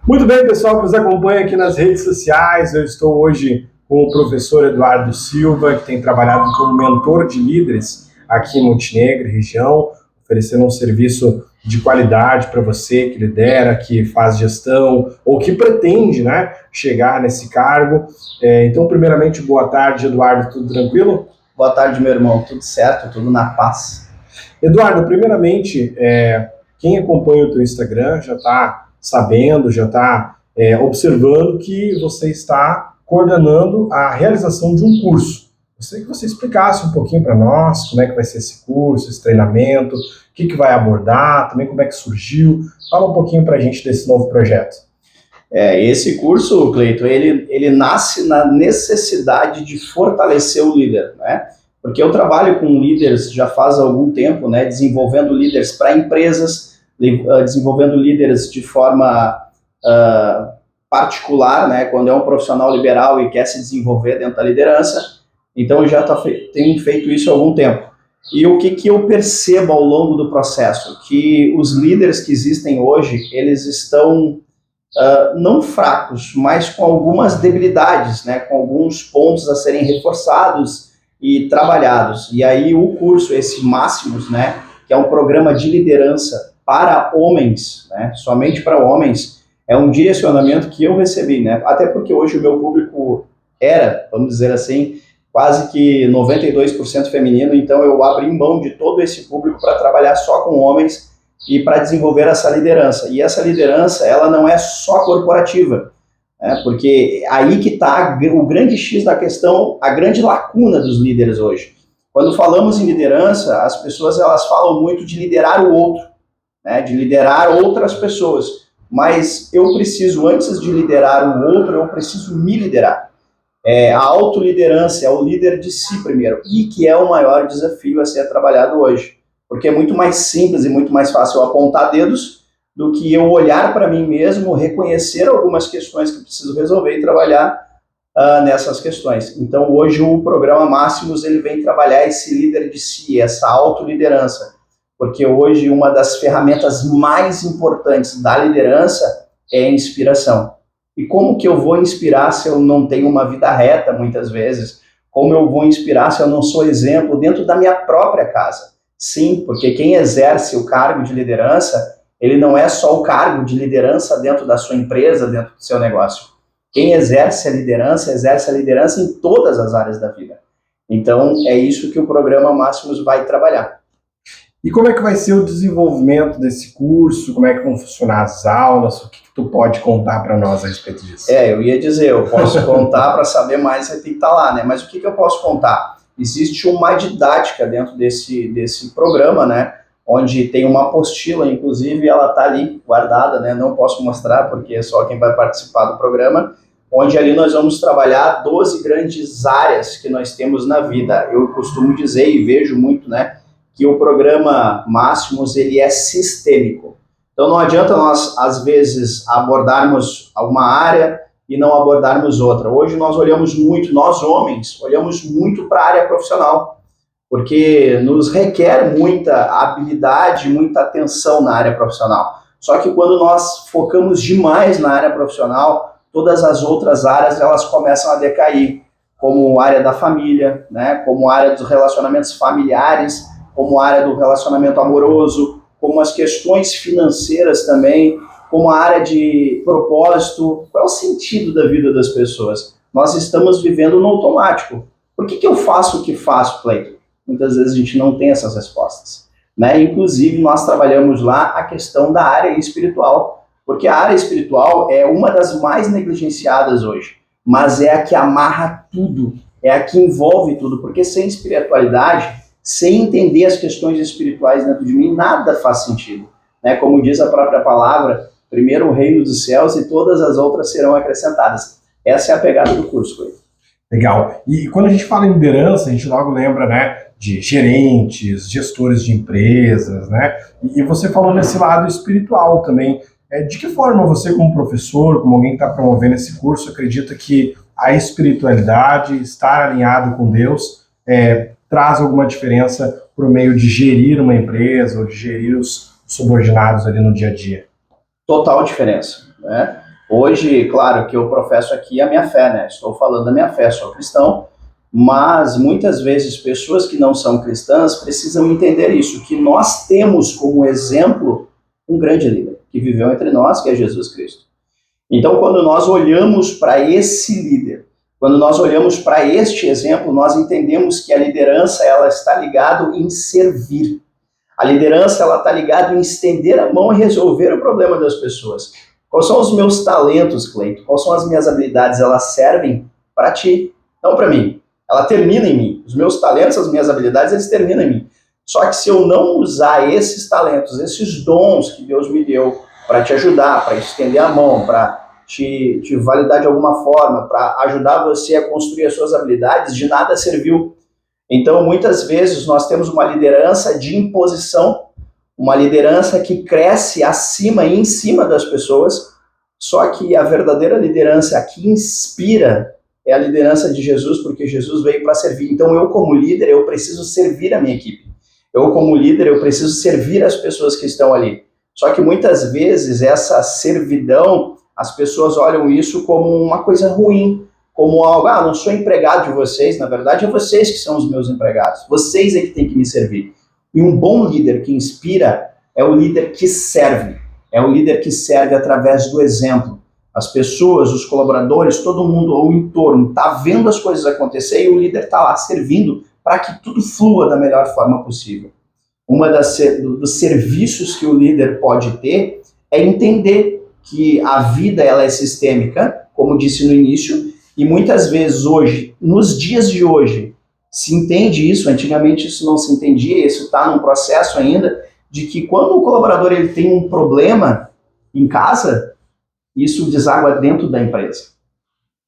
Muito bem, pessoal que nos acompanha aqui nas redes sociais. Eu estou hoje com o professor Eduardo Silva, que tem trabalhado como mentor de líderes aqui em Montenegro, região, oferecendo um serviço de qualidade para você que lidera, que faz gestão ou que pretende, né, chegar nesse cargo. Então, primeiramente, boa tarde, Eduardo, tudo tranquilo? Boa tarde, meu irmão. Tudo certo? Tudo na paz. Eduardo, primeiramente, quem acompanha o teu Instagram já está sabendo, já está observando que você está coordenando a realização de um curso. Gostaria que você explicasse um pouquinho para nós como é que vai ser esse curso, esse treinamento, o que vai abordar, também como é que surgiu. Fala um pouquinho para a gente desse novo projeto. Esse curso, Cleito, ele nasce na necessidade de fortalecer o líder, né? Porque eu trabalho com líderes já faz algum tempo, né? Desenvolvendo líderes para empresas, desenvolvendo líderes de forma particular, né? Quando é um profissional liberal e quer se desenvolver dentro da liderança. Então, eu já tenho feito isso há algum tempo. E o que eu percebo ao longo do processo? Que os líderes que existem hoje, eles estão não fracos, mas com algumas debilidades, né, com alguns pontos a serem reforçados e trabalhados. E aí o curso, esse Máximos, né, que é um programa de liderança para homens, né, somente para homens, é um direcionamento que eu recebi, né, até porque hoje o meu público era, vamos dizer assim, quase que 92% feminino, então eu abri mão de todo esse público para trabalhar só com homens e para desenvolver essa liderança. E essa liderança, ela não é só corporativa, né? Porque aí que está o grande X da questão, a grande lacuna dos líderes hoje. Quando falamos em liderança, as pessoas elas falam muito de liderar o outro, né? De liderar outras pessoas. Mas eu preciso, antes de liderar o outro, eu preciso me liderar. A autoliderança é o líder de si primeiro, e que é o maior desafio a ser trabalhado hoje. Porque é muito mais simples e muito mais fácil eu apontar dedos do que eu olhar para mim mesmo, reconhecer algumas questões que preciso resolver e trabalhar nessas questões. Então, hoje o programa Máximos ele vem trabalhar esse líder de si, essa autoliderança, porque hoje uma das ferramentas mais importantes da liderança é a inspiração. E como que eu vou inspirar se eu não tenho uma vida reta, muitas vezes? Como eu vou inspirar se eu não sou exemplo dentro da minha própria casa? Sim, porque quem exerce o cargo de liderança, ele não é só o cargo de liderança dentro da sua empresa, dentro do seu negócio. Quem exerce a liderança em todas as áreas da vida. Então, é isso que o programa Máximos vai trabalhar. E como é que vai ser o desenvolvimento desse curso? Como é que vão funcionar as aulas? O que tu pode contar para nós a respeito disso? Eu ia dizer, eu posso contar para saber mais, você tem que estar lá, né? Mas o que eu posso contar? Existe uma didática dentro desse programa, né? Onde tem uma apostila, inclusive ela está ali guardada, né? Não posso mostrar porque é só quem vai participar do programa, onde ali nós vamos trabalhar 12 grandes áreas que nós temos na vida. Eu costumo dizer e vejo muito, né? Que o programa Máximos, ele é sistêmico. Então não adianta nós, às vezes, abordarmos alguma área e não abordarmos outra. Hoje nós olhamos muito, nós homens, olhamos muito para a área profissional, porque nos requer muita habilidade, muita atenção na área profissional. Só que quando nós focamos demais na área profissional, todas as outras áreas elas começam a decair, como a área da família, né, como a área dos relacionamentos familiares, como a área do relacionamento amoroso, como as questões financeiras também, como a área de propósito. Qual é o sentido da vida das pessoas? Nós estamos vivendo no automático. Por que eu faço o que faço, Cleiton? Muitas vezes a gente não tem essas respostas, né? Inclusive, nós trabalhamos lá a questão da área espiritual, porque a área espiritual é uma das mais negligenciadas hoje, mas é a que amarra tudo, é a que envolve tudo, porque sem espiritualidade, sem entender as questões espirituais dentro de mim, nada faz sentido, né? Como diz a própria palavra, primeiro o reino dos céus e todas as outras serão acrescentadas. Essa é a pegada do curso, Cleiton. Legal. E quando a gente fala em liderança, a gente logo lembra, né, de gerentes, gestores de empresas, né? E você falou nesse lado espiritual também. De que forma você, como professor, como alguém que está promovendo esse curso, acredita que a espiritualidade, estar alinhado com Deus, traz alguma diferença por meio de gerir uma empresa ou de gerir os subordinados ali no dia a dia? Total diferença, né? Hoje, claro que eu professo aqui a minha fé, né? Estou falando da minha fé, sou cristão, mas muitas vezes pessoas que não são cristãs precisam entender isso, que nós temos como exemplo um grande líder que viveu entre nós, que é Jesus Cristo. Então, quando nós olhamos para esse líder, quando nós olhamos para este exemplo, nós entendemos que a liderança ela está ligada em servir. A liderança ela está ligada em estender a mão e resolver o problema das pessoas. Quais são os meus talentos, Cleito? Quais são as minhas habilidades? Elas servem para ti, não para mim. Ela termina em mim. Os meus talentos, as minhas habilidades, eles terminam em mim. Só que se eu não usar esses talentos, esses dons que Deus me deu para te ajudar, para estender a mão, para te validar de alguma forma, para ajudar você a construir as suas habilidades, de nada serviu. Então, muitas vezes, nós temos uma liderança de imposição, uma liderança que cresce acima e em cima das pessoas, só que a verdadeira liderança que inspira é a liderança de Jesus, porque Jesus veio para servir. Então, eu como líder, eu preciso servir a minha equipe. Eu como líder, eu preciso servir as pessoas que estão ali. Só que muitas vezes, essa servidão, as pessoas olham isso como uma coisa ruim, como algo, não sou empregado de vocês, na verdade é vocês que são os meus empregados, vocês é que têm que me servir. E um bom líder que inspira é o líder que serve, é o líder que serve através do exemplo. As pessoas, os colaboradores, todo mundo ao entorno está vendo as coisas acontecer e o líder está lá servindo para que tudo flua da melhor forma possível. Dos serviços que o líder pode ter é entender que a vida ela é sistêmica, como disse no início, e muitas vezes hoje, nos dias de hoje, se entende isso, antigamente isso não se entendia, isso está num processo ainda, de que quando o colaborador ele tem um problema em casa, isso deságua dentro da empresa.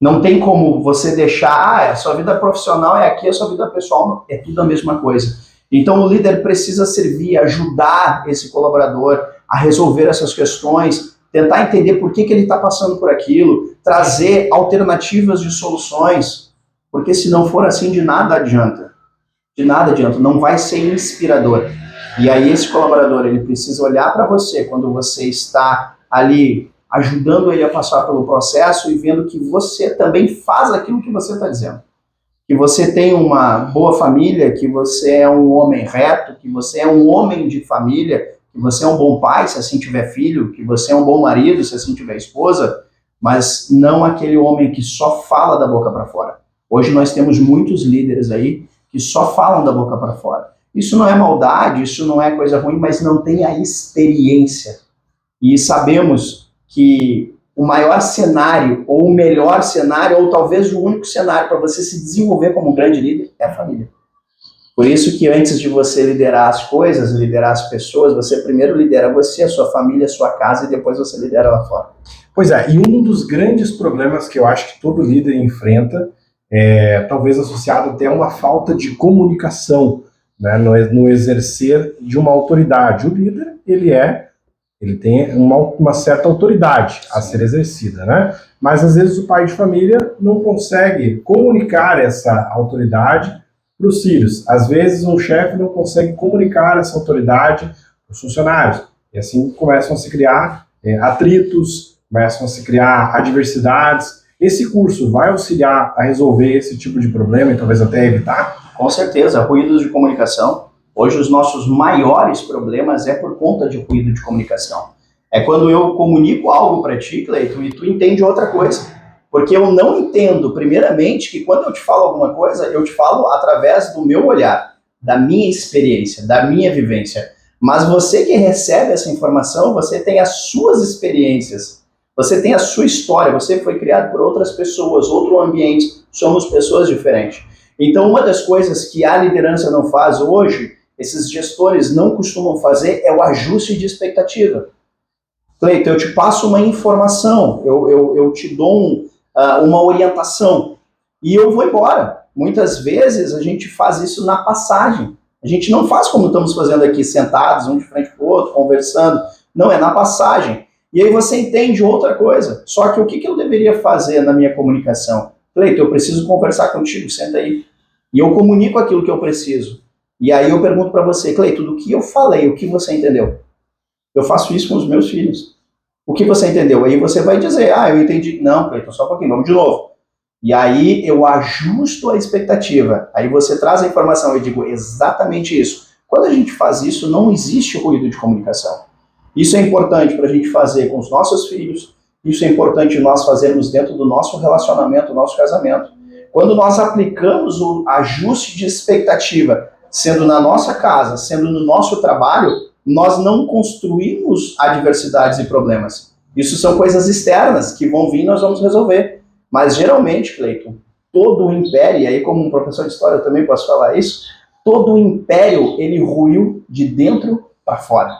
Não tem como você deixar, a sua vida profissional é aqui, a sua vida pessoal é tudo a mesma coisa. Então o líder precisa servir, ajudar esse colaborador a resolver essas questões, tentar entender por que ele está passando por aquilo, trazer alternativas de soluções, porque se não for assim, de nada adianta. De nada adianta, não vai ser inspirador. E aí esse colaborador, ele precisa olhar para você quando você está ali ajudando ele a passar pelo processo e vendo que você também faz aquilo que você está dizendo. Que você tem uma boa família, que você é um homem reto, que você é um homem de família, que você é um bom pai, se assim tiver filho, que você é um bom marido, se assim tiver esposa, mas não aquele homem que só fala da boca para fora. Hoje nós temos muitos líderes aí que só falam da boca para fora. Isso não é maldade, isso não é coisa ruim, mas não tem a experiência. E sabemos que o maior cenário, ou o melhor cenário, ou talvez o único cenário para você se desenvolver como um grande líder é a família. Por isso que antes de você liderar as coisas, liderar as pessoas, você primeiro lidera você, a sua família, a sua casa, e depois você lidera lá fora. Pois é, e um dos grandes problemas que eu acho que todo líder enfrenta, talvez associado até a uma falta de comunicação, né, no exercer de uma autoridade. O líder, ele tem uma certa autoridade a ser exercida, né? Mas às vezes o pai de família não consegue comunicar essa autoridade para os filhos. Às vezes um chefe não consegue comunicar essa autoridade para os funcionários. E assim começam a se criar atritos, começam a se criar adversidades. Esse curso vai auxiliar a resolver esse tipo de problema e talvez até evitar? Com certeza, ruídos de comunicação. Hoje os nossos maiores problemas é por conta de ruído de comunicação. É quando eu comunico algo para ti, Cleiton, e tu entende outra coisa. Porque eu não entendo, primeiramente, que quando eu te falo alguma coisa, eu te falo através do meu olhar, da minha experiência, da minha vivência. Mas você que recebe essa informação, você tem as suas experiências, você tem a sua história, você foi criado por outras pessoas, outro ambiente, somos pessoas diferentes. Então, uma das coisas que a liderança não faz hoje, esses gestores não costumam fazer, é o ajuste de expectativa. Cleiton, eu te passo uma informação, eu te dou uma orientação e eu vou embora. Muitas vezes a gente faz isso na passagem. A gente não faz como estamos fazendo aqui, sentados, um de frente para o outro, conversando. Não, é na passagem. E aí você entende outra coisa. Só que o que eu deveria fazer na minha comunicação? Cleiton, eu preciso conversar contigo, senta aí. E eu comunico aquilo que eu preciso. E aí eu pergunto para você, Cleiton, do que eu falei, o que você entendeu? Eu faço isso com os meus filhos. O que você entendeu? Aí você vai dizer, eu entendi. Não, Cleiton, só um pouquinho, vamos de novo. E aí eu ajusto a expectativa. Aí você traz a informação, eu digo exatamente isso. Quando a gente faz isso, não existe ruído de comunicação. Isso é importante para a gente fazer com os nossos filhos, isso é importante nós fazermos dentro do nosso relacionamento, do nosso casamento. Quando nós aplicamos o ajuste de expectativa, sendo na nossa casa, sendo no nosso trabalho, nós não construímos adversidades e problemas. Isso são coisas externas que vão vir e nós vamos resolver. Mas geralmente, Cleiton, todo o império, e aí como um professor de história eu também posso falar isso, todo o império ele ruiu de dentro para fora.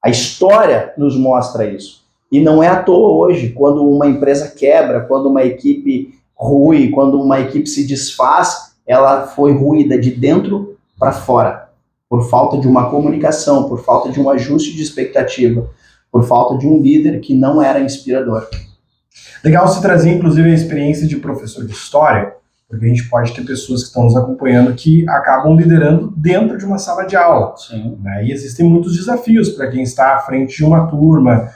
A história nos mostra isso. E não é à toa hoje, quando uma empresa quebra, quando uma equipe rui, quando uma equipe se desfaz, ela foi ruída de dentro para fora, por falta de uma comunicação, por falta de um ajuste de expectativa, por falta de um líder que não era inspirador. Legal você trazer, inclusive, a experiência de professor de história, porque a gente pode ter pessoas que estão nos acompanhando que acabam liderando dentro de uma sala de aula. Sim. Né? E existem muitos desafios para quem está à frente de uma turma,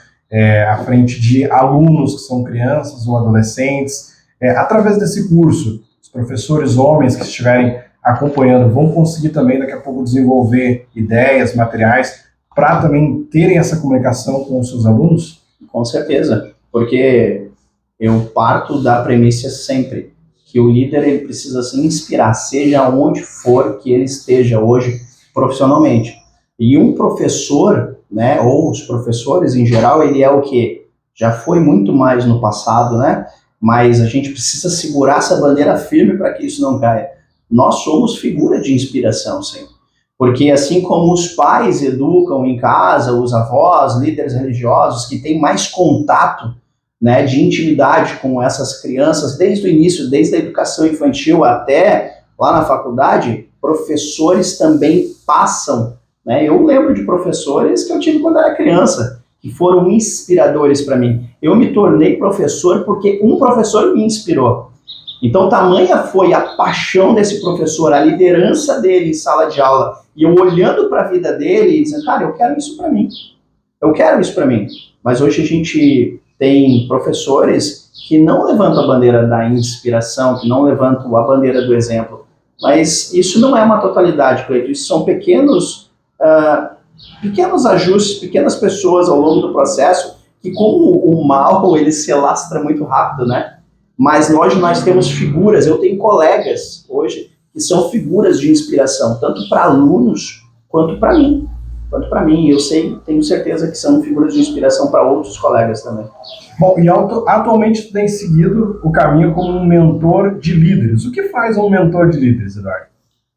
à frente de alunos que são crianças ou adolescentes. Através desse curso, os professores homens que estiverem acompanhando vão conseguir também, daqui a pouco, desenvolver ideias, materiais, para também terem essa comunicação com os seus alunos? Com certeza, porque eu parto da premissa sempre que o líder ele precisa se inspirar, seja onde for que ele esteja hoje profissionalmente. E um professor, né, ou os professores em geral, ele é o quê? Já foi muito mais no passado, né? Mas a gente precisa segurar essa bandeira firme para que isso não caia. Nós somos figura de inspiração, sim. Porque assim como os pais educam em casa, os avós, líderes religiosos que têm mais contato, né, de intimidade com essas crianças, desde o início, desde a educação infantil até lá na faculdade, professores também passam. Né? Eu lembro de professores que eu tive quando era criança, que foram inspiradores para mim. Eu me tornei professor porque um professor me inspirou. Então, tamanha foi a paixão desse professor, a liderança dele em sala de aula, e eu olhando para a vida dele e dizendo, cara, eu quero isso para mim. Eu quero isso para mim. Mas hoje a gente tem professores que não levantam a bandeira da inspiração, que não levantam a bandeira do exemplo. Mas isso não é uma totalidade, Cleiton. Isso são pequenos ajustes, pequenas pessoas ao longo do processo, que como o mal, ele se alastra muito rápido, né? Mas hoje nós temos figuras, eu tenho colegas hoje que são figuras de inspiração, tanto para alunos quanto para mim. Eu tenho certeza que são figuras de inspiração para outros colegas também. Bom, e atualmente tu tem seguido o caminho como um mentor de líderes. O que faz um mentor de líderes, Eduardo?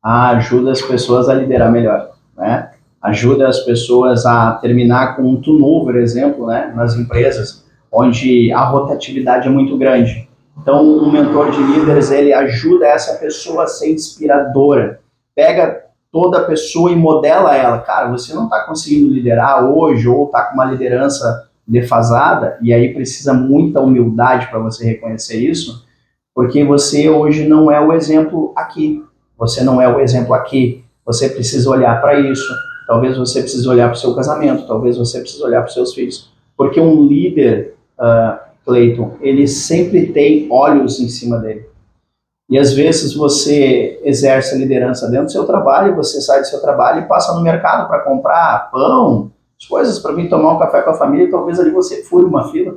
Ajuda as pessoas a liderar melhor, né? Ajuda as pessoas a terminar com um turnover, exemplo, né, nas empresas, onde a rotatividade é muito grande. Então, um mentor de líderes, ele ajuda essa pessoa a ser inspiradora. Pega toda a pessoa e modela ela. Cara, você não está conseguindo liderar hoje ou está com uma liderança defasada, e aí precisa muita humildade para você reconhecer isso, porque você hoje não é o exemplo aqui. Você não é o exemplo aqui. Você precisa olhar para isso. Talvez você precise olhar para o seu casamento, talvez você precise olhar para os seus filhos. Porque um líder, Cleiton, ele sempre tem olhos em cima dele. E às vezes você exerce a liderança dentro do seu trabalho, você sai do seu trabalho e passa no mercado para comprar pão, as coisas para vir tomar um café com a família, e talvez ali você fure uma fila.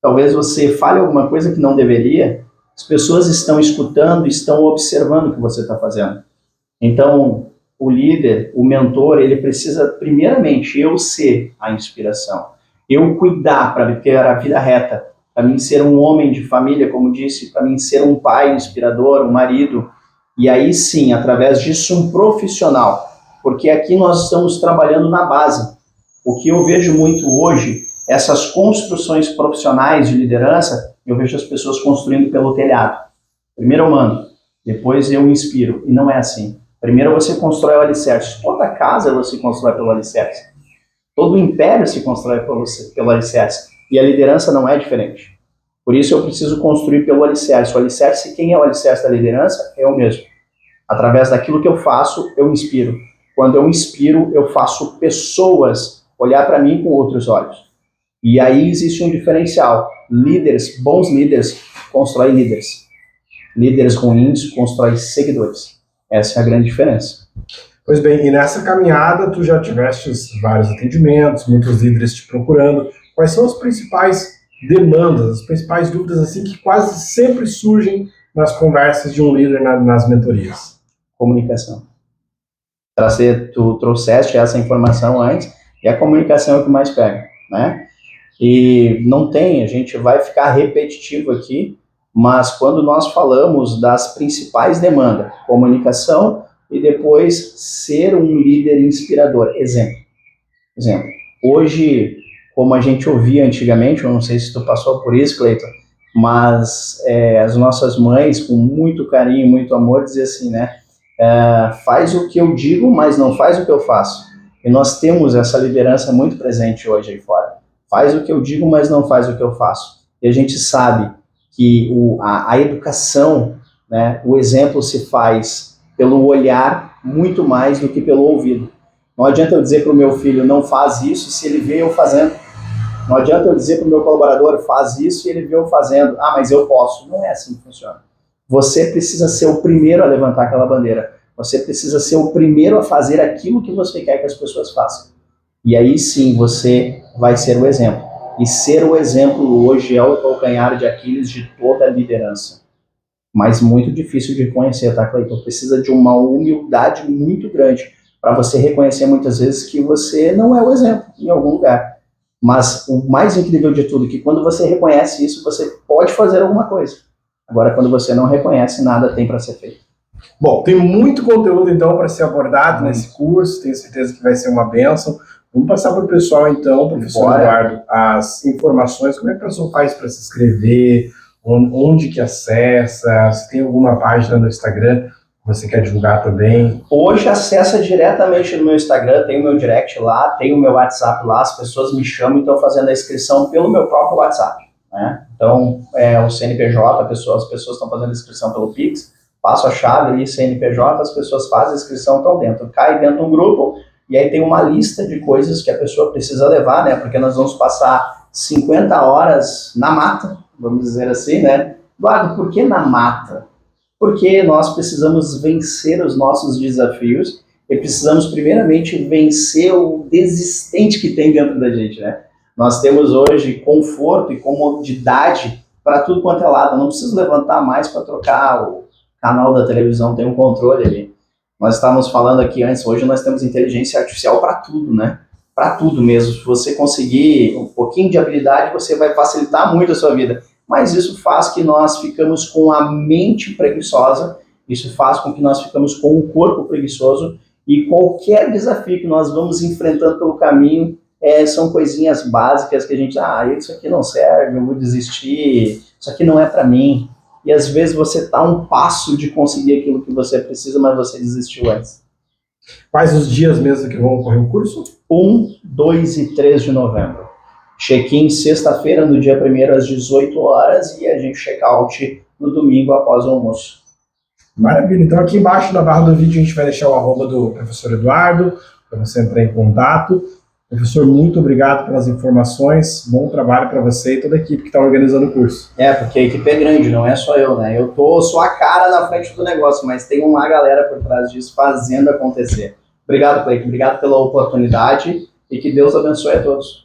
Talvez você fale alguma coisa que não deveria. As pessoas estão escutando, estão observando o que você está fazendo. Então, o líder, o mentor, ele precisa, primeiramente, eu ser a inspiração. Eu cuidar para ter a vida reta, para mim ser um homem de família, como disse, para mim ser um pai inspirador, um marido. E aí sim, através disso, um profissional. Porque aqui nós estamos trabalhando na base. O que eu vejo muito hoje, essas construções profissionais de liderança, eu vejo as pessoas construindo pelo telhado. Primeiro eu mando, depois eu inspiro. E não é assim. Primeiro você constrói o alicerce. Toda casa ela se constrói pelo alicerce. Todo império se constrói pelo alicerce. E a liderança não é diferente. Por isso eu preciso construir pelo alicerce. O alicerce, quem é o alicerce da liderança? É eu mesmo. Através daquilo que eu faço, eu inspiro. Quando eu inspiro, eu faço pessoas olhar para mim com outros olhos. E aí existe um diferencial. Líderes, bons líderes, constroem líderes. Líderes ruins constroem seguidores. Essa é a grande diferença. Pois bem, e nessa caminhada tu já tiveste vários atendimentos, muitos líderes te procurando. Quais são as principais demandas, as principais dúvidas assim que quase sempre surgem nas conversas de um líder nas mentorias? Comunicação. Tu trouxeste essa informação antes, e a comunicação é o que mais pega, né? E não tem, a gente vai ficar repetitivo aqui, mas quando nós falamos das principais demandas, comunicação e depois ser um líder inspirador. Exemplo. Hoje, como a gente ouvia antigamente, eu não sei se tu passou por isso, Cleiton, mas as nossas mães, com muito carinho, muito amor, diziam assim, né? Faz o que eu digo, mas não faz o que eu faço. E nós temos essa liderança muito presente hoje aí fora. Faz o que eu digo, mas não faz o que eu faço. E a gente sabe que a educação, né, o exemplo se faz pelo olhar muito mais do que pelo ouvido. Não adianta eu dizer para o meu filho, não faz isso, se ele vê eu fazendo. Não adianta eu dizer para o meu colaborador, faz isso, e ele vê eu fazendo. Ah, mas eu posso. Não é assim que funciona. Você precisa ser o primeiro a levantar aquela bandeira. Você precisa ser o primeiro a fazer aquilo que você quer que as pessoas façam. E aí sim você vai ser o exemplo. E ser o exemplo hoje é o calcanhar de Aquiles de toda a liderança. Mas muito difícil de reconhecer, tá, Cleiton? Precisa de uma humildade muito grande para você reconhecer muitas vezes que você não é o exemplo em algum lugar. Mas o mais incrível de tudo é que quando você reconhece isso, você pode fazer alguma coisa. Agora, quando você não reconhece, nada tem para ser feito. Bom, tem muito conteúdo, então, para ser abordado nesse curso. Tenho certeza que vai ser uma bênção. Vamos passar para o pessoal, então, professor Eduardo, as informações. Como é que a pessoa faz para se inscrever? Onde que acessa? Se tem alguma página no Instagram que você quer divulgar também? Hoje acessa diretamente no meu Instagram, tem o meu direct lá, tem o meu WhatsApp lá, as pessoas me chamam e estão fazendo a inscrição pelo meu próprio WhatsApp, né? Então, o CNPJ, as pessoas estão fazendo a inscrição pelo Pix, passo a chave ali, CNPJ, as pessoas fazem a inscrição, estão dentro, cai dentro de um grupo, e aí tem uma lista de coisas que a pessoa precisa levar, né? Porque nós vamos passar 50 horas na mata, vamos dizer assim, né? Eduardo, por que na mata? Porque nós precisamos vencer os nossos desafios e precisamos, primeiramente, vencer o desistente que tem dentro da gente, né? Nós temos hoje conforto e comodidade para tudo quanto é lado. Eu não preciso levantar mais para trocar o canal da televisão, tem um controle ali. Nós estávamos falando aqui antes, hoje nós temos inteligência artificial para tudo, né? Para tudo mesmo. Se você conseguir um pouquinho de habilidade, você vai facilitar muito a sua vida. Mas isso faz que nós ficamos com a mente preguiçosa, isso faz com que nós ficamos com o corpo preguiçoso, e qualquer desafio que nós vamos enfrentando pelo caminho são coisinhas básicas que a gente, isso aqui não serve, eu vou desistir, isso aqui não é para mim. E às vezes você está a um passo de conseguir aquilo que você precisa, mas você desistiu antes. Quais os dias mesmo que vão ocorrer o curso? 1, 2 e 3 de novembro. Check-in sexta-feira, no dia 1º, às 18 horas, e a gente check-out no domingo após o almoço. Maravilha. Então aqui embaixo na barra do vídeo a gente vai deixar o arroba do professor Eduardo, para você entrar em contato. Professor, muito obrigado pelas informações, bom trabalho para você e toda a equipe que está organizando o curso. Porque a equipe é grande, não é só eu, né? Eu sou a cara na frente do negócio, mas tem uma galera por trás disso fazendo acontecer. Obrigado, Cleiton, obrigado pela oportunidade e que Deus abençoe a todos.